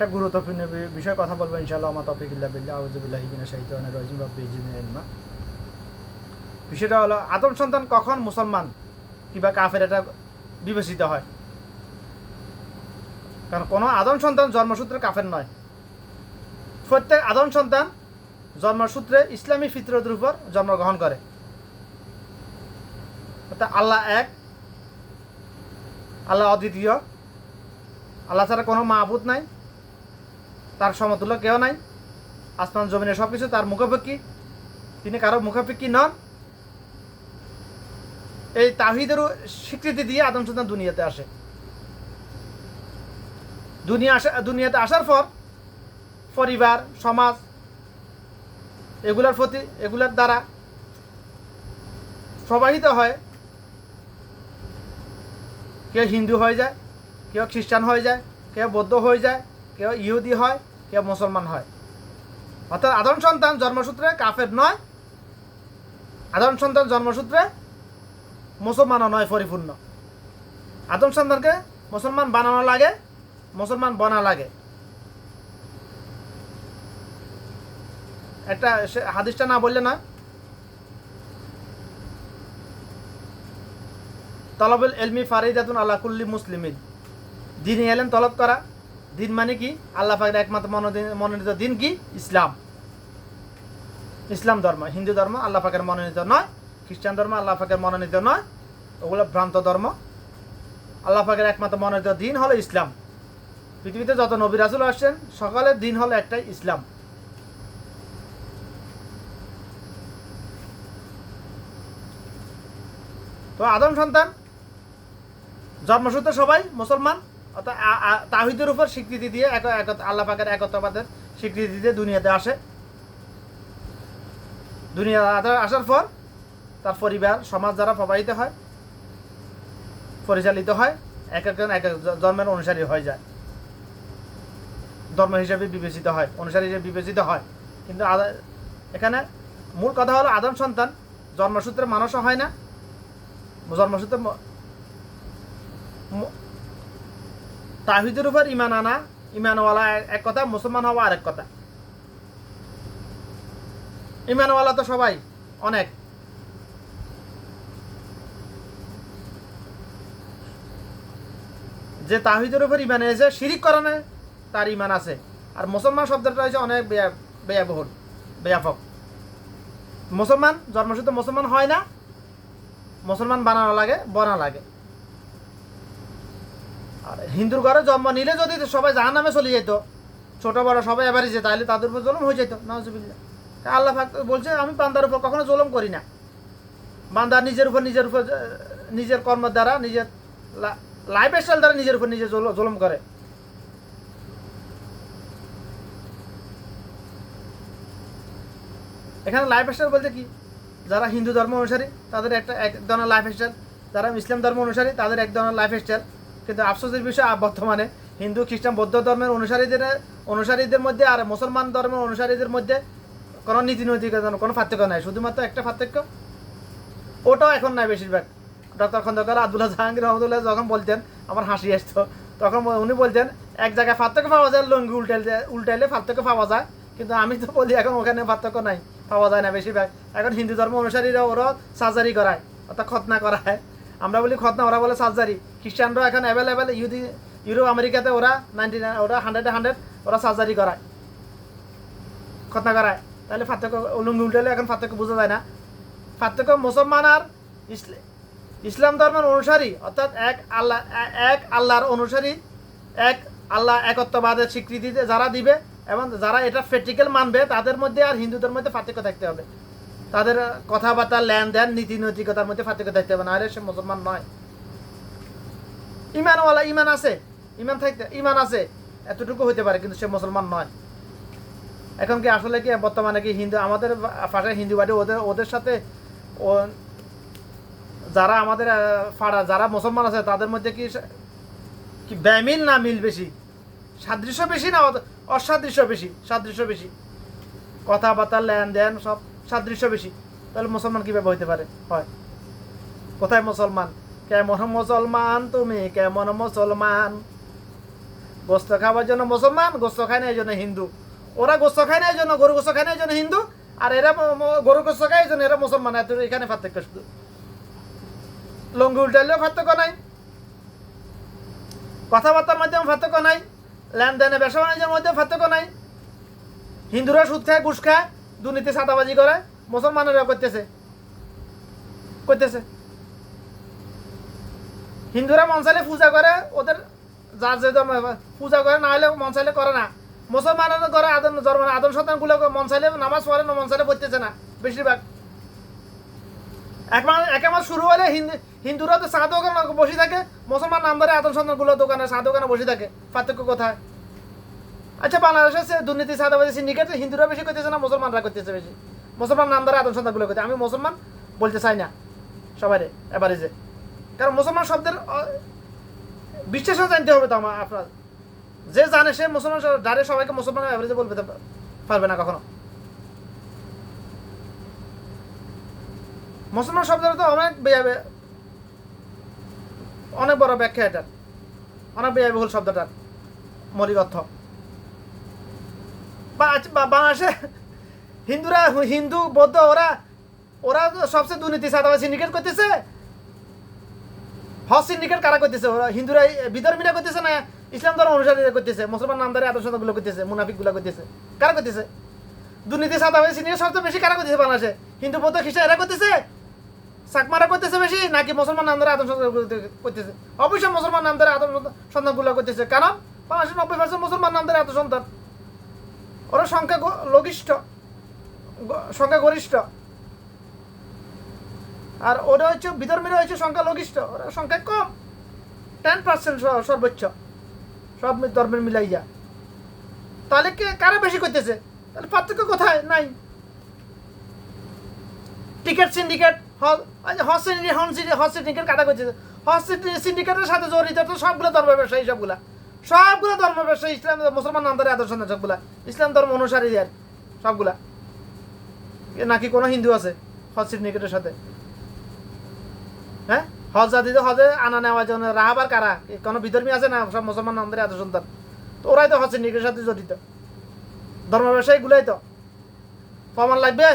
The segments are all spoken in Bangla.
একটা গুরুত্বপূর্ণ বিষয়ে কথা বলবো ইনশাআল্লাহ। আমার তৌফিকুল্লাহ বিল্লাহ আউযুবিল্লাহি মিনাশ শাইতানির রাজিম রব্বি জিদনি ইলমা। বিষয়টা হলো আদম সন্তান কখন মুসলমান কিংবা কাফের এটা বিবেচিত হয়। কারণ কোনো আদম সন্তান জন্মসূত্রে কাফের নয়। প্রত্যেক আদম সন্তান জন্মসূত্রে ইসলামী ফিতরতের উপর জন্মগ্রহণ করে। অর্থাৎ আল্লাহ এক, আল্লাহ অদ্বিতীয়, আল্লাহ ছাড়া কোনো মাবুদ নাই, তার সমতুল্য কেউ নাই, আসমান জমিনে সব কিছু তার মুখাপেক্ষী, তিনি কারো মুখাপেক্ষী নন। এই তাওহীদেরও স্বীকৃতি দিয়ে আদম সন্তান দুনিয়াতে আসে। দুনিয়াতে আসার পর পরিবার, সমাজ এগুলার দ্বারা প্রবাহিত হয়। কেউ হিন্দু হয়ে যায়, কেউ খ্রিস্টান হয়ে যায়, কেউ বৌদ্ধ হয়ে যায়, কেউ ইহুদি হয়, কেউ মুসলমান হয়। অর্থাৎ আদম সন্তান জন্মসূত্রে কাফের নয়, আদম সন্তান জন্মসূত্রে মুসলমানও নয় পরিপূর্ণ। আদম সন্তানকে মুসলমান বানানো লাগে, মুসলমান বনা লাগে। একটা হাদিসটা না বললে না, তলবুল ইলমি ফারিদাতুন আলা কুল্লি মুসলিমিন। দ্বীন এলেম তলব করা। দিন মানে কি? আল্লাহ পাকের একমাত্র মনোনীত দিন কি? ইসলাম। ইসলাম ধর্ম, হিন্দু ধর্ম আল্লাহ পাকের মনোনীত নয়, খ্রিস্টান ধর্ম আল্লাহ পাকের মনোনীত নয়, ওগুলো ভ্রান্ত ধর্ম। আল্লাহ পাকের একমাত্র মনোনীত দিন হলো ইসলাম। পৃথিবীতে যত নবী রাসূল আসছেন সকলের দিন হলো একটাই, ইসলাম। তো আদম সন্তান জন্মসূত্রে সবাই মুসলমান। অর্থাৎ তাওহীদের উপর স্বীকৃতি দিয়ে আল্লাহ পাকের একত্ববাদের স্বীকৃতি দিয়ে দুনিয়াতে আসে। দুনিয়া আসার পর তার পরিবার, সমাজ দ্বারা প্রবাহিত হয়, পরিচালিত হয়, এক একজন এক এক ধর্মের অনুসারী হয়ে যায়, ধর্ম হিসেবে বিবেচিত হয়, অনুসারী হিসেবে বিবেচিত হয়। কিন্তু এখানে মূল কথা হলো আদম সন্তান জন্মসূত্রে মানুষও হয় না, জন্মসূত্রে তাওহীদের উপর ঈমান আনা, ঈমানওয়ালা এক কথা, মুসলমান হওয়া আরেক কথা। ঈমানওয়ালা তো সবাই অনেক। যে তাওহীদের উপর ঈমান এনেছে, শিরিক করে না, তার ঈমান আছে। আর মুসলমান শব্দটা হচ্ছে অনেক ব্যয়বহুল, ব্যাপক। মুসলমান জন্মসূত্রে মুসলমান হয় না, মুসলমান বানানো লাগে, বনা লাগে। আর হিন্দুর ঘরে জন্ম নিলে যদি সবাই জাহান্নামে চলে যেত, ছোট বড় সবাই এবারই যেত, তাহলে তাদের উপর জুলুম হয়ে যেত। নাউজুবিল্লাহ। আল্লাহ পাক বলছে আমি বান্দার উপর কখনো জুলুম করি না। বান্দা নিজের উপর নিজের কর্মের দ্বারা, নিজের লাইফ স্টাইল দ্বারা নিজের উপর নিজে জুলুম করে। এখানে লাইফ স্টাইল বলতে কি? যারা হিন্দু ধর্ম অনুসারী তাদের এক ধরনের লাইফ স্টাইল, যারা ইসলাম ধর্ম অনুসারী তাদের এক ধরনের লাইফ স্টাইল। কিন্তু আফসোসের বিষয় বর্তমানে হিন্দু, খ্রিস্টান, বৌদ্ধ ধর্মের অনুসারীদের মধ্যে আর মুসলমান ধর্মের অনুসারীদের মধ্যে কোনো নীতি নৈতিকতার কোনো পার্থক্য নাই। শুধুমাত্র একটা পার্থক্য, ওটাও এখন নাই বেশিরভাগ। ডক্টর খন্দকার আব্দুল্লাহ জাহাঙ্গীর রহমতুল্লাহ যখন বলতেন আমার হাসি আসতো, তখন উনি বলতেন এক জায়গায় পার্থক্য পাওয়া যায়, লুঙ্গি উল্টাইলে পার্থক্য পাওয়া যায়। কিন্তু আমি তো বলি এখন ওখানে পার্থক্য নাই, পাওয়া যায় না বেশিরভাগ। এখন হিন্দু ধর্ম অনুসারীরা ওরাও সার্জারি করায়, অর্থাৎ খতনা করায়। আমরা বলি খতনা, ওরা বলে সার্জারি। খ্রিস্টানরাও এখন অ্যাভেলেবেল, ইউরোপ আমেরিকাতে ওরা 99, ওরা 100 ওরা সার্জারি করায়, খতনা করায়। তাহলে পার্থক্য লুঙ্গি উল্টাইলে এখন পার্থক্য বোঝা যায় না। পার্থক্য মুসলমান আর ইসলাম ধর্মের অনুসারী, অর্থাৎ এক আল্লাহর অনুসারী, এক আল্লাহ একত্ববাদের স্বীকৃতিতে যারা দিবে এবং যারা এটা প্র্যাকটিক্যাল মানবে, তাদের মধ্যে আর হিন্দুদের মধ্যে পার্থক্য থাকতে হবে। তাদের কথাবার্তা, লেনদেন, নীতি নৈতিকতার মধ্যে পার্থক্য থাকতে হবে, না হলে সে মুসলমান নয়। ঈমানওয়ালা ঈমান আছে, ঈমান আছে এতটুকু হতে পারে, কিন্তু সে মুসলমান নয়। এখন কি আসলে কি বর্তমানে কি হিন্দু, আমাদের পাশে হিন্দু বাড়ি, ওদের সাথে যারা আমাদের পাড়া যারা মুসলমান আছে তাদের মধ্যে কি বেমিল না মিল বেশি, সাদৃশ্য বেশি না অসাদৃশ্য বেশি? সাদৃশ্য বেশি, কথাবার্তা, লেনদেন সব সাদৃশ্য বেশি। তাহলে মুসলমান কীভাবে হইতে পারে? হয় কোথায় মুসলমান? কেমন মুসলমান তুমি, কেমন মুসলমান? গোস্ত খাওয়ার জন্য মুসলমান, গোস্ত খায় না এই জন্য হিন্দু। ওরা গোস্ত খায় না এই জন্য, গরু গোস্ত খায় না এই জন্য হিন্দু, আর এরা গরু গোস্ত খায় এই জন্য এরা মুসলমান। এত এখানে পার্থক্য শুধু। লঙ্গি উল্টালেও পার্থক্য নাই, কথাবার্তার মাধ্যমে পার্থক্য নাই, লেনদেনে ব্যবসা বাণিজ্যের মধ্যে পার্থক্য নাই। হিন্দুরা সুদ খায়, ঘুষ খায়, দুর্নীতি সাদাবাজি করে, মুসলমানেরা করতেছে। হিন্দুরা মন চাইলে পূজা করে, ওদের যার যে ধর্ম পূজা করে, না হলে মন চাইলে করে না। মুসলমানেরা করে আদম সন্তানগুলো মন চাইলে নামাজ পড়ে না, মন চাইলে পড়তেছে না বেশিরভাগ। এক মাস শুরু হলে হিন্দুরা তো চা দোকানে বসে থাকে, মুসলমান নামদারে আদম সন্তানগুলো দোকানে চা দোকানে বসে থাকে। পার্থক্য কোথায়? আচ্ছা, বাংলাদেশে দুর্নীতি সাদাবাজি সিন্ডিকেট হিন্দুরা বেশি করতেছে না মুসলমানরা করতেছে বেশি? মুসলমান নামদারে আদম সন্তানগুলো করতে। আমি মুসলমান বলতে চাই না সবাই এবারে, যে কারণ মুসলমান শব্দের বিশ্বাসও জানতে হবে তো আমার। আপনার যে জানে সে মুসলমান, যারে সবাইকে মুসলমান এভারেজে বলতে পারবে না কখনো। মুসলমান শব্দের তো অনেক বড় ব্যাখ্যা, এটার অনেক ব্যয়বহুল শব্দটার মৌলিক অর্থ। বাংলাদেশে হিন্দুরা, হিন্দু বৌদ্ধ, ওরা সবচেয়ে দুর্নীতি সাদাবাজি সিন্ডিকেট করতেছে। হজ সিন্ডিকেট কারা করতেছে? ওরা হিন্দুরা, বিধর্মীরা করতেছে না ইসলাম ধর্ম অনুসারীরা করতেছে? মুসলমান নামদারি আদর্শগুলো করতেছে, মুনাফিকগুলো করতেছে। কারা করতেছে? দুর্নীতি সাদাবাজি সিন্ডিকেট সবচেয়ে বেশি কারা করতেছে বাংলাদেশে? হিন্দু বৌদ্ধ খ্রিস্টান এরা করতেছে? চাকমারা করতেছে বেশি, নাকি মুসলমান নামদারি আদর্শ করতেছে? অবশ্যই মুসলমান নামদারি আদর্শ সন্তানগুলো করতেছে। কারণ বাংলাদেশের 90% মুসলমান নামদারি আদর্শ সন্তান। ওরা সংখ্যা গরিষ্ঠ, আর ওরা হচ্ছে বিধর্মীরা হচ্ছে সংখ্যা লঘিষ্ঠ, ওরা সংখ্যা কম, 10% সর্বোচ্চ সব ধর্মের মিলাইয়া। তাহলে কারা বেশি করতেছে? তাহলে পার্থক্য কোথায়? নাই। টিকেট সিন্ডিকেট, হজ সিন্ডিকেট কাটা করতেছে। হজ সিন্ডিকেটের সাথে জড়িত তো সবগুলো ধর্ম ব্যবসায়ী, সবগুলো ধর্ম ব্যবসায়ী, ইসলাম মুসলমান নামদারি আদর্শ না, সবগুলা ইসলাম ধর্ম অনুসারী আর সবগুলা। নাকি কোনো হিন্দু আছে হজ সিন্ডিকেটের সাথে? হ্যাঁ, হজ জাতিতে হজে আনা নেওয়ার জন্য রাহাবার কারা? কোনো বিধর্মী আছে না? সব মুসলমান নামদারি আদর্শ সন্তান। তো ওরাই তো হজ সিন্ডিকেটের সাথে জড়িত, ধর্ম ব্যবসায়ীগুলোই তো। প্রমাণ লাগবে?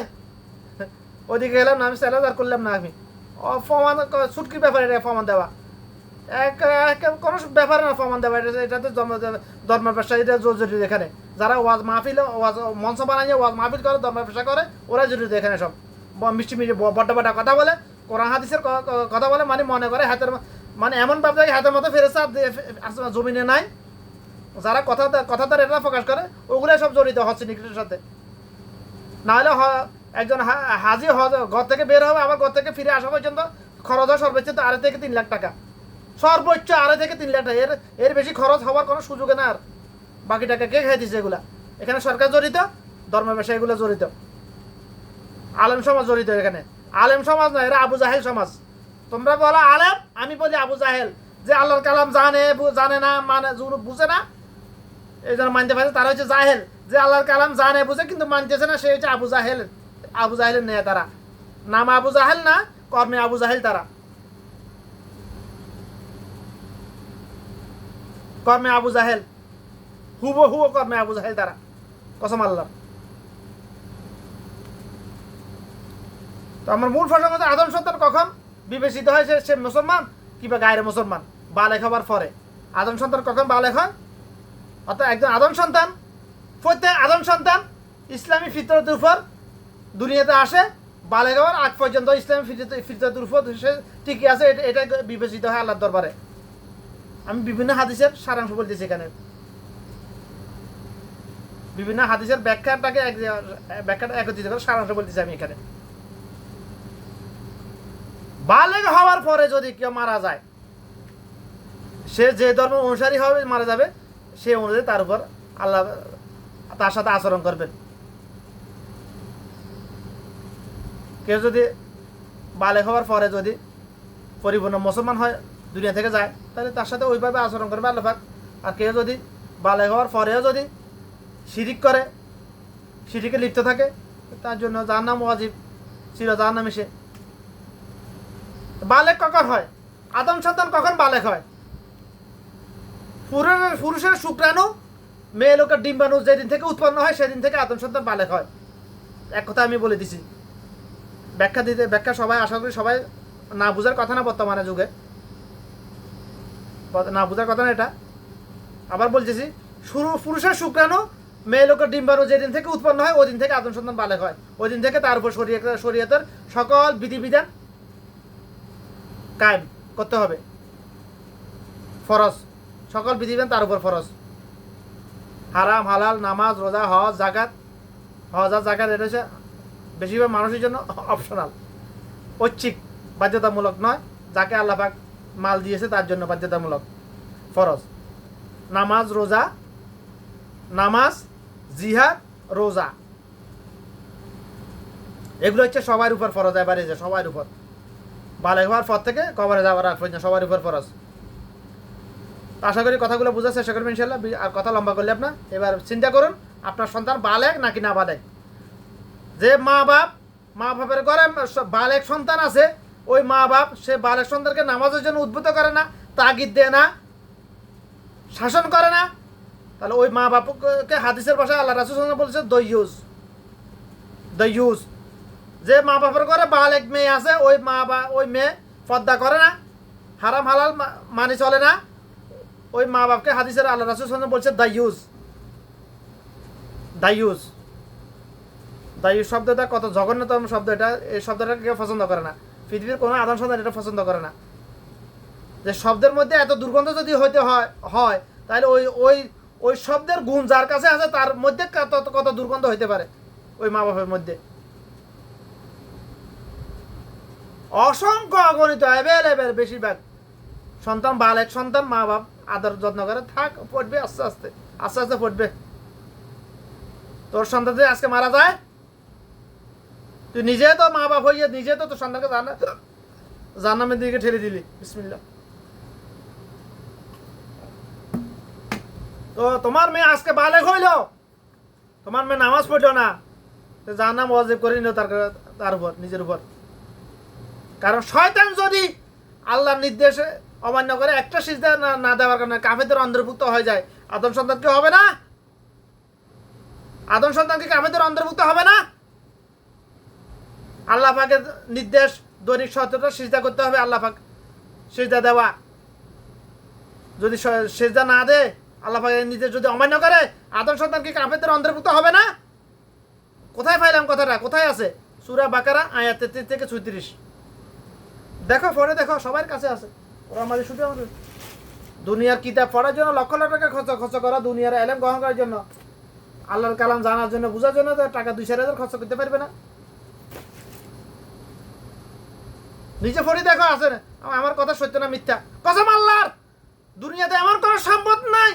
ওইদিকে গেলাম না, আমি স্যালার করলাম না, আমি প্রমাণ ছুটকির ব্যাপারে প্রমাণ দেওয়া কোনো ব্যাপার না। প্রমাণ দেওয়া এটাতে ধর্ম ব্যবসায়ীরা জড়িত এখানে। যারা ওয়াজ মাহফিল, মঞ্চ বানাইয়ে ওয়াজ মাহফিল করে, ধর্ম ব্যবসা করে, ওরা জড়িত এখানে। সব মিষ্টি বড্ডা কথা বলে, কোরআন হাদিসের কথা বলে, মানে মনে করে হাতের, মানে এমন ব্যবসায়ী হাতের মতো ফেরেশতা জমিনে নাই। যারা কথা তার এটা প্রকাশ করে, ওগুলো সব জড়িত হজ সিন্ডিকেটের সাথে। নাহলে একজন হাজি ঘর থেকে বের হবে, আবার ঘর থেকে ফিরে আসা পর্যন্ত খরচ হয় সর্বোচ্চ 2.5 থেকে 3 লাখ টাকা। সর্বোচ্চ 2.5 থেকে 3 লাখ টাকা। এর বেশি খরচ হওয়ার কোনো সুযোগ না। আর বাকি টাকা কে খাই দিচ্ছে? এগুলা এখানে সরকার জড়িত, ধর্ম ব্যবসায়ীগুলো জড়িত, আলেম সমাজ জড়িত। এখানে আলেম সমাজ না, এরা আবু জাহেল সমাজ। তোমরা বলো আলেম, আমি বলি আবু জাহেল। যে আল্লাহর কালাম জানে না, মানে বুঝে না, এই জন্য মানতে পারছে, তারা হচ্ছে জাহেল। যে আল্লাহর কালাম জানে বুঝে কিন্তু মানতেছে না, সে হচ্ছে আবু জাহেল। আবু জাহেলের নেয় তারা। নাম আবু জাহেল না, কর্মে আবু জাহেল। তারা কর্মে আবু জাহেল, হুবহু কর্মে আবু জাহেল তারা, কসম আল্লাহ। তো আমার মূল প্রসঙ্গ হচ্ছে আদম সন্তান কখন বিবেচিত হয় সে মুসলমান কিংবা গায়ের মুসলমান? বালেগ হবার পরে। আদম সন্তান কখন বালেগ হয়? অর্থাৎ একজন আদম সন্তান, প্রত্যেক আদম সন্তান ইসলামী ফিতরতের উপর দুনিয়াতে আসে। বালেগ হওয়ার আগ পর্যন্ত ইসলামী ফিতরতের উপর সে ঠিকই আছে, এটা বিবেচিত হয় আল্লাহর দরবারে। আমি বিভিন্ন হাদিসের সারাংশ বলতেছি এখানে, বিভিন্ন হাদিসের ব্যাখ্যাটা একত্রিত করে সারাংশ বলতেছি আমি এখানে। বালেগ হওয়ার পরে যদি কেউ মারা যায়, সে যে ধর্ম অনুসারী হবে মারা যাবে, সে অনুযায়ী তার উপর আল্লাহ তার সাথে আচরণ করবেন। কেউ যদি বালেগ হওয়ার পরে যদি পরিপূর্ণ মুসলমান হয়, দুনিয়া থেকে যায়, তাহলে তার সাথে ওইভাবে আচরণ করবে আল্লাহ পাক। আর কেউ যদি বালেগ হওয়ার পরেও যদি শিরিক করে, শিরিকে লিপ্ত থাকে, তার জন্য জাহান্নাম ওয়াজিব, চির জাহান্নামী সে। বালেগ কখন হয়? আদম সন্তান কখন বালেগ হয়? পুরুষের শুক্রাণু মেয়ে লোকের ডিম্বাণু যেদিন থেকে উৎপন্ন হয় সেদিন থেকে আদম সন্তান বালেক হয়। এক কথা আমি বলে দিছি, ব্যাখ্যা সবাই আশা করি সবাই না বুঝার কথা না, বর্তমানে যুগে না বুঝার কথা না এটা। আবার বলতেছি, পুরুষের শুক্রাণু মেয়ে লোকের ডিম্বাণু যেদিন থেকে উৎপন্ন হয় ওই দিন থেকে আদম সন্তান বালেক হয়। ওই দিন থেকে তার উপর শরীয়তের সকল বিধিবিধান কায়েম করতে হবে, ফরজ, সকল বিধিবিধান তার উপর ফরজ। হারাম হালাল, নামাজ, রোজা, হজ, জাকাত এটা হচ্ছে বেশিরভাগ মানুষের জন্য অপশনাল, ঐচ্ছিক, বাধ্যতামূলক নয়। যাকে আল্লাহ পাক মাল দিয়েছে তার জন্য বাধ্যতামূলক, ফরজ। নামাজ, জিহাদ, রোজা, এগুলো হচ্ছে সবার উপর ফরজ। এবারে যে সবার উপর বালেগ হওয়ার পর থেকে কবরে যাওয়ার আগ পর্যন্ত সবার উপর ফরজ। আশা করি কথাগুলো বোঝার চেষ্টা করবেন ইনশাল্লাহ। আর কথা লম্বা করলে আপনার এবার চিন্তা করুন আপনার সন্তান বালেগ নাকি না বালেগ। যে মা বাপের ঘরে বালেগ সন্তান আছে, ওই মা বাপ সে বালেগ সন্তানকে নামাজের জন্য উদ্বুদ্ধ করে না, তাগিদ দেয় না, শাসন করে না, তাহলে ওই মা বাপকে হাদিসের ভাষায় আল্লাহ রাসূল সাল্লাল্লাহু আলাইহি ওয়াসাল্লাম বলছে দয়ুস। যে মা বাপের ঘরে বালেগ মেয়ে আছে, ওই মেয়ে পর্দা করে না, হারাম হালাল মানি চলে না, ওই মা বাপকে হাদিসের আল্লাহ রাসূল সাল্লাল্লাহু আলাইহি ওয়াসাল্লাম বলছে দায়ুস। শব্দটা কত জঘন্যতম শব্দ, এটা এই শব্দটা কেউ পছন্দ করে না, পৃথিবীর কোনো আদম সন্তান এটা পছন্দ করে না। যে শব্দের মধ্যে এত দুর্গন্ধ যদি হইতে হয় তাহলে ওই শব্দের গুণ যার কাছে আছে তার মধ্যে কত দুর্গন্ধ হইতে পারে ওই মা বাপের মধ্যে। অসংখ্য অগণিত অ্যাভেলেবেল বেশিরভাগ সন্তান বালেক সন্তান মা বাপ আদর যত্ন করে পড়বে, আস্তে আস্তে পড়বে। তোর সন্তান যদি আজকে মারা যায়, তুই নিজে তো মা বাপ হইয়া নিজে তো তোর সন্তানকে জাহান্নামের দিকে ঠেলে দিলি। বিসমিল্লাহ। তো তোমার মেয়ে আজকে বালেগ হইল, তোমার মেয়ে নামাজ পড়লো না, জাহান্নাম ওয়াজিব করে নিল তার উপর, নিজের উপর। কারণ শয়তান যদি আল্লাহর নির্দেশে অমান্য করে, একটা সিজদা না দেওয়ার কারণে কাফেরদের অন্তর্ভুক্ত হয়ে যায়, আদম সন্তানকে হবে না? আদম সন্তানকে কাফেরদের অন্তর্ভুক্ত হবে না? আল্লাহ পাকের নির্দেশ দৈনিক 17টা সিজদা করতে হবে, আল্লাহ পাক সিজদা দেওয়া। যদি সিজদা না দেয়, আল্লাহ পাকের নির্দেশ যদি অমান্য করে, আদম সন্তানকে কাফেরদের অন্তর্ভুক্ত হবে না? কোথায় পাইলাম কথাটা? কোথায় আছে? সূরা বাকারা আয়াত 33 থেকে 36 দেখো, পড়ে দেখো, সবার কাছে আছে। ওরা আমাদের শুধু আমাদের দুনিয়ার কিতাব পড়ার জন্য লক্ষ লক্ষ টাকা খরচ করা, দুনিয়ার এলেম গ্রহণ করার জন্য, আল্লাহর কালাম জানার জন্য, বোঝার জন্য টাকা 2-4 খরচ করতে পারবে না? নিজে পড়ে দেখো, আছে আমার কথা সত্য না মিথ্যা। কসম আল্লাহর, দুনিয়াতে এমন কোনো সম্পদ নাই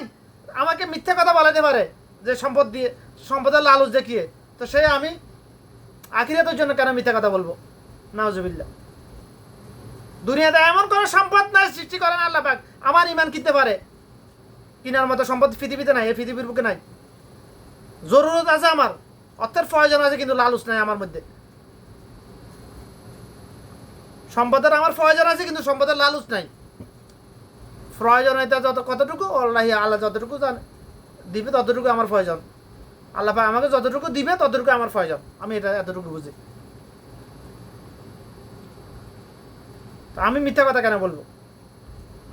আমাকে মিথ্যা কথা বলাতে পারে, যে সম্পদের লালচ দেখিয়ে। তো সে আমি আখিরাতের জন্য কেন মিথ্যা কথা বলবো? নাউজুবিল্লাহ। দুনিয়াতে এমন কোনো সম্পদ নাই সৃষ্টি করেন আল্লাহ পাক আমার ইমান কিনতে পারে, কিনার মতো সম্পদ পৃথিবীতে নাই, এই পৃথিবীর বুকে নাই। জরুরত আছে, আমার অর্থের প্রয়োজন আছে, কিন্তু লালুচ নাই আমার মধ্যে। সম্পদের আমার প্রয়োজন আছে, কিন্তু সম্পদের লালুচ নাই। প্রয়োজন হইতে কতটুকু আল্লাহ যতটুকু দিবে ততটুকু আমার প্রয়োজন। আল্লাহ পাক আমাকে যতটুকু দিবে ততটুকু আমার প্রয়োজন, আমি এটা এতটুকু বুঝি। আমি মিথ্যা কথা কেন বলবো?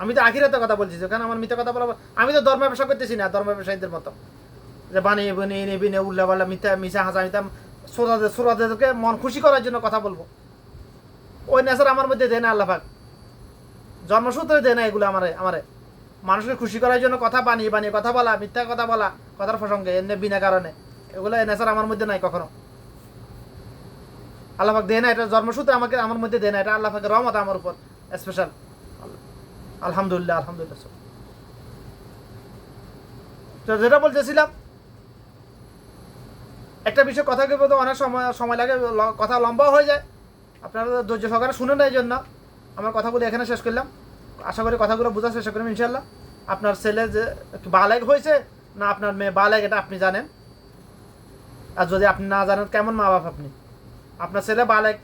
আমি তো আখিরাতের কথা বলছি, যেখানে আমার মিথ্যা কথা বলবো। আমি তো ধর্ম ব্যবসা করতেছি না, ধর্ম ব্যবসায়ীদের মতো যে বানিয়ে বিনে উল্লা পাল্লা মিশা হাসা মিথ্যা শ্রোতাদেরকে মন খুশি করার জন্য কথা বলবো। ওই নেশার আমার মধ্যে দেয় না আল্লাহ পাক, জন্মসূত্রে দেয় না এগুলো আমারে মানুষকে খুশি করার জন্য কথা বানিয়ে কথা বলা, মিথ্যা কথা বলা, কথার প্রসঙ্গে এনে বিনা কারণে, এগুলো এই নেশার আমার মধ্যে নাই কখনো। আল্লাহ পাক দেয় না, এটা জন্মসূত্রে আমার মধ্যে দেয় না, এটা আল্লাহ পাকের রহমত আমার উপর স্পেশাল। আলহামদুলিল্লাহ। তো যেটা বলতেছিলাম, একটা বিষয় কথা বলতে অনেক সময় লাগে, কথা লম্বা হয়ে যায়। আপনারা ধৈর্য সহকারে শুনেন, এই জন্য আমার কথাগুলো এখানে শেষ করলাম। আশা করি কথাগুলো বোঝার চেষ্টা করবেন ইনশাল্লাহ। আপনার ছেলে যে বালেগ হয়েছে না আপনার মেয়ে বালেগ, এটা আপনি জানেন। আর যদি আপনি না জানেন, কেমন মা বাপ আপনি? আপনার ছেলে বালেগ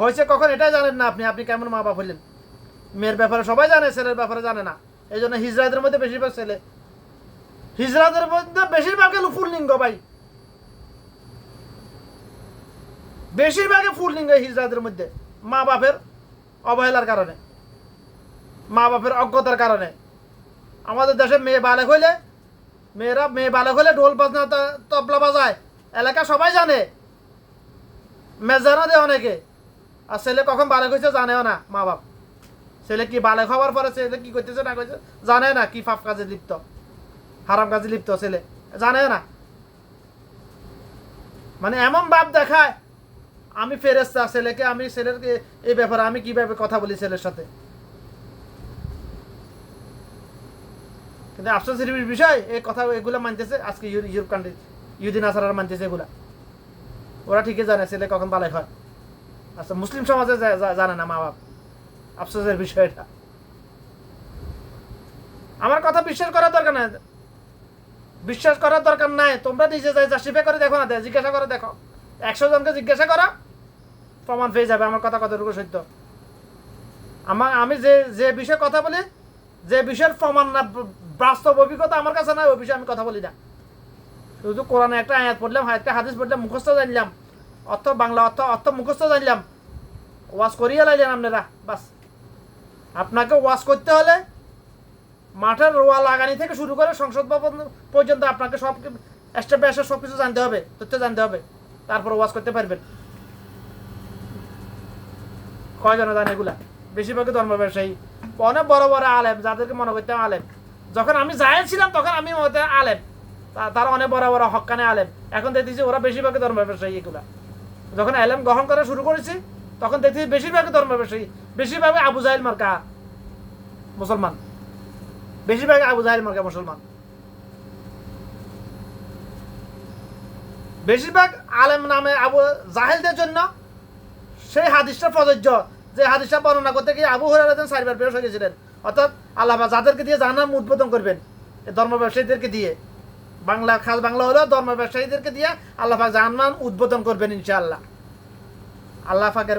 হয়েছে কখন এটাই জানেন না আপনি কেমন মা বাপ হইলেন? মেয়ের ব্যাপারে সবাই জানে, ছেলের ব্যাপারে জানে না। এই জন্য হিজড়াদের মধ্যে বেশিরভাগ ছেলে হিজড়াদের মধ্যে বেশিরভাগই হলো ফুললিঙ্গ ভাই, বেশিরভাগই ফুললিঙ্গ হিজড়াদের মধ্যে। মা বাপের অবহেলার কারণে, মা বাপের অজ্ঞতার কারণে। আমাদের দেশে মেয়ে বালক হলে ঢোল বাজনা তবলা বাজায়, এলাকা সবাই জানে, মেজানা দেয় অনেকে। আর ছেলে কখন বালক হয়েছে জানেও না মা বাপ। ছেলে কি বালক হওয়ার পরে ছেলে কি করতেছে না করতেছে জানে না, কি পাপ কাজে লিপ্ত, হারাম কাজে লিপ্ত ছেলে জানেও না। মানে এমন বাপ দেখায় আমি ফেরেশতা, ছেলেকে আমি ছেলের এই ব্যাপারে আমি কিভাবে কথা বলি ছেলের সাথে। কিন্তু আফসোসের বিষয় এই কথা এগুলো মানতেছে আজকে ইউরোপ কান্ট্রি, ইহুদি নাসারারা মানতেছে এগুলা। ওরা ঠিকই জানে ছেলে কখন বালেক হয়। আচ্ছা মুসলিম সমাজে জানে না মা বাপ। আফসোসের বিষয় এটা। আমার কথা বিশ্বাস করার দরকার নাই, বিশ্বাস করার দরকার নাই। তোমরা নিজে যাই জাস্টিফাই করে দেখো না, জিজ্ঞাসা করে দেখো, 100 জনকে জিজ্ঞাসা করো, প্রমাণ পেয়ে যাবে আমার কথা কতটুকু সত্য। আমি যে বিষয়ে কথা বলি, যে বিষয়ের প্রমাণ না বাস্তব অভিজ্ঞতা আমার কাছে না, ওই বিষয়ে আমি কথা বলি না। শুধু কোরআনে একটা আয়াত পড়লাম, একটা হাদিস পড়লাম, মুখস্থ জানলাম, বাংলা অর্থ মুখস্থ জানলাম, ওয়াজ করিয়ে লাইলেন আপনারা, বাস। আপনাকে ওয়াজ করতে হলে মাঠের রোয়া লাগানি থেকে শুরু করে সংসদ ভবন পর্যন্ত আপনাকে সব স্টেপ বাই স্টেপ সব কিছু জানতে হবে, তথ্য জানতে হবে, তারপর ওয়াজ করতে পারবেন। কয়জন জানে এগুলা? বেশিরভাগই ধর্ম ব্যবসায়ী, অনেক বড় বড় আলেম, যাদেরকে মনে করতাম আলেম। যখন আমি জাহেল ছিলাম তখন আমি আলেম, তারা অনেক বড় বড় হক্কানে আলেম। এখন দেখতেছি ওরা বেশিরভাগই ধর্ম ব্যবসায়ী। এগুলা যখন আলেম গ্রহণ করা শুরু করেছি তখন দেখতেছি বেশিরভাগই ধর্ম ব্যবসায়ী, বেশিরভাগই আবু জাহেল মার্কা মুসলমান, বেশিরভাগ আবু জাহেল মার্কা মুসলমান। বেশিরভাগ আলেম নামে আবু জাহেলদের জন্য সেই হাদিসটা প্রযোজ্য, যে হাদিসটা বর্ণনা করতে গিয়ে আবু হুরায়রা 4বার বের হয়ে গেছিলেন। অর্থাৎ আল্লাহ যাদেরকে দিয়ে জাহান্নাম উদ্বোধন করবেন, ধর্ম ব্যবসায়ীদেরকে দিয়ে, খাস বাংলা হলো ধর্ম ব্যবসায়ীদেরকে দিয়ে আল্লাহ পাক জাহান্নাম উদ্বোধন করবেন ইনশাআল্লাহ। আল্লাহ পাকের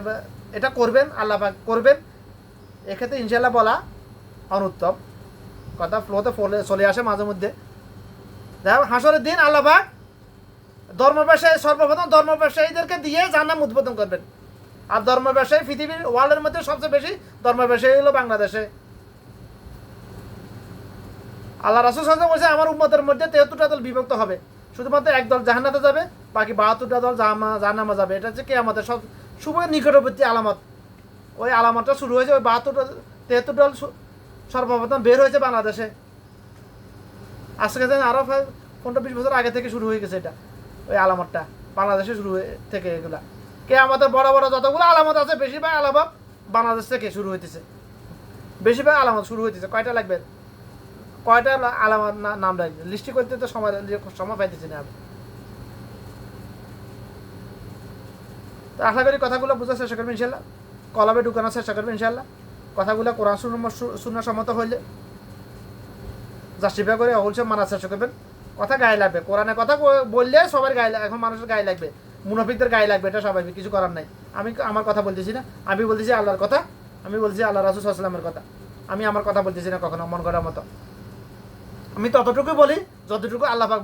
এটা করবেন, আল্লাহ পাক করবেন। এক্ষেত্রে ইনশাআল্লাহ বলা অনুত্তম কথা, ফ্লোতে চলে আসে মাঝে মধ্যে। দেখো হাসরের দিন আল্লাহ পাক সর্বপ্রথম ধর্ম ব্যবসায়ীদেরকে দিয়ে জাহান্নাম উদ্বোধন করবেন। আর ধর্ম ব্যবসায়ী পৃথিবীর ওয়ার্ল্ডের মধ্যে সবচেয়ে বেশি ধর্ম ব্যবসায়ী হলো বাংলাদেশে। আল্লাহ রাসূল সাল্লাল্লাহু আলাইহি ওয়াসাল্লাম বলেছে আমার উম্মতের মধ্যে 73টা দল বিভক্ত হবে, শুধুমাত্র এক দল জান্নাতে যাবে, বাকি 72টা দল জাহান্নামে যাবে। এটা হচ্ছে কিয়ামতের সব শুভ নিকটবর্তী আলামত। ওই আলামতটা শুরু হয়েছে, ওই 73 দল সর্বপ্রথম বের হয়েছে বাংলাদেশে। আজকে আরো 15-20 বছর আগে থেকে শুরু হয়ে গেছে এটা, ওই আলামতটা বাংলাদেশে শুরু থেকে। এগুলা কিয়ামতের বড় বড় যতগুলো আলামত আছে বেশিরভাগ আলামত বাংলাদেশ থেকে শুরু হইতেছে, বেশিরভাগ আলামত শুরু হইতেছে। কয়টা লাগবে, কয়টা আলামত নাম লাগবে, লিস্টি করতে তো সময় পাইতেছি না আমি। তো আশা করি কথাগুলো বোঝার চেষ্টা করবেন ইনশাল্লাহ, কলবে ঢুকানোর চেষ্টা করবেন ইনশাল্লাহ। কথাগুলো কোরআন সুন্নাহ সম্মত হইলে জাস্টিফাই করে অবশ্যই মানার চেষ্টা করবেন। কথা গায়ে লাগবে, কোরআনের কথা বললে সবার গায়ে, এখন মানুষের গায়ে লাগবে, মুনাফিকদের গায়ে লাগবে, এটা স্বাভাবিক, কিছু করার নাই। আমি আমার কথা বলতেছি না, আমি বলতেছি আল্লাহর কথা, আমি বলছি আল্লাহ রাসূল সাল্লাল্লাহু আলাইহি ওয়াসাল্লামের কথা। আমি আমার কথা বলতেছি না কখনো মন করার মতো। আমি ততটুকু বলি যতটুকু আল্লাহ পাক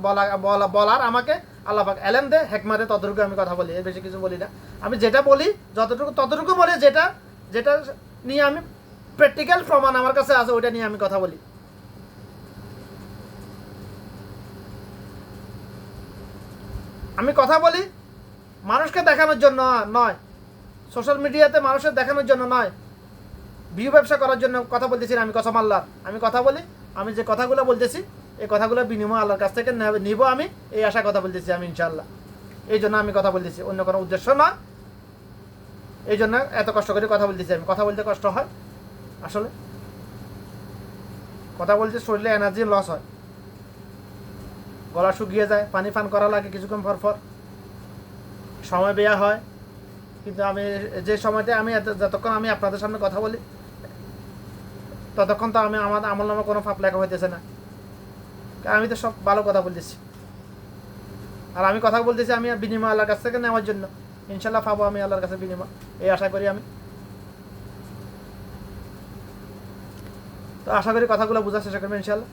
বলার আমাকে আল্লাহ পাক এলেম দে, হেকমা দে, ততটুকু আমি কথা বলি, এর বেশি কিছু বলি না। আমি যেটা বলি ততটুকু বলি, যেটা নিয়ে আমি প্র্যাকটিক্যাল প্রমাণ আমার কাছে আছে, ওইটা নিয়ে আমি কথা বলি। আমি কথা বলি মানুষকে দেখানোর জন্য নয়, সোশ্যাল মিডিয়াতে মানুষের দেখানোর জন্য নয়, ভিউ ব্যবসা করার জন্য কথা বলতেছি না। আমি কসম আল্লাহর, আমি কথা বলি, আমি যে কথাগুলো বলতেছি এই কথাগুলো বিনিময় আল্লাহর কাছ থেকে নিব, আমি এই আশা কথা বলতেছি আমি ইনশাআল্লাহ। এই জন্য আমি কথা বলতেছি, অন্য কোনো উদ্দেশ্য না। এই জন্য এত কষ্ট করে কথা বলতেছি। আমি কথা বলতে কষ্ট হয়, আসলে কথা বলতে শরীরে এনার্জি লস হয়, গলা শুকিয়ে যায়, পানি পান করা লাগে কিছুক্ষণ পর, সময় বেয়া হয়। কিন্তু আমি যে সময়টা যতক্ষণ আমি আপনাদের সামনে কথা বলি ততক্ষণ তো আমি আমার নামে কোনো পাপ লেখা হইতেছে না, আমি তো সব ভালো কথা বলতেছি। আর আমি কথা বলতেছি আমি বিনিময় আল্লাহর কাছ থেকে নেওয়ার জন্য, ইনশাল্লাহ পাবো আমি আল্লাহর কাছে বিনিময়, এই আশা করি আমি। তো আশা করি কথাগুলো বোঝার চেষ্টা করবেন ইনশাল্লাহ।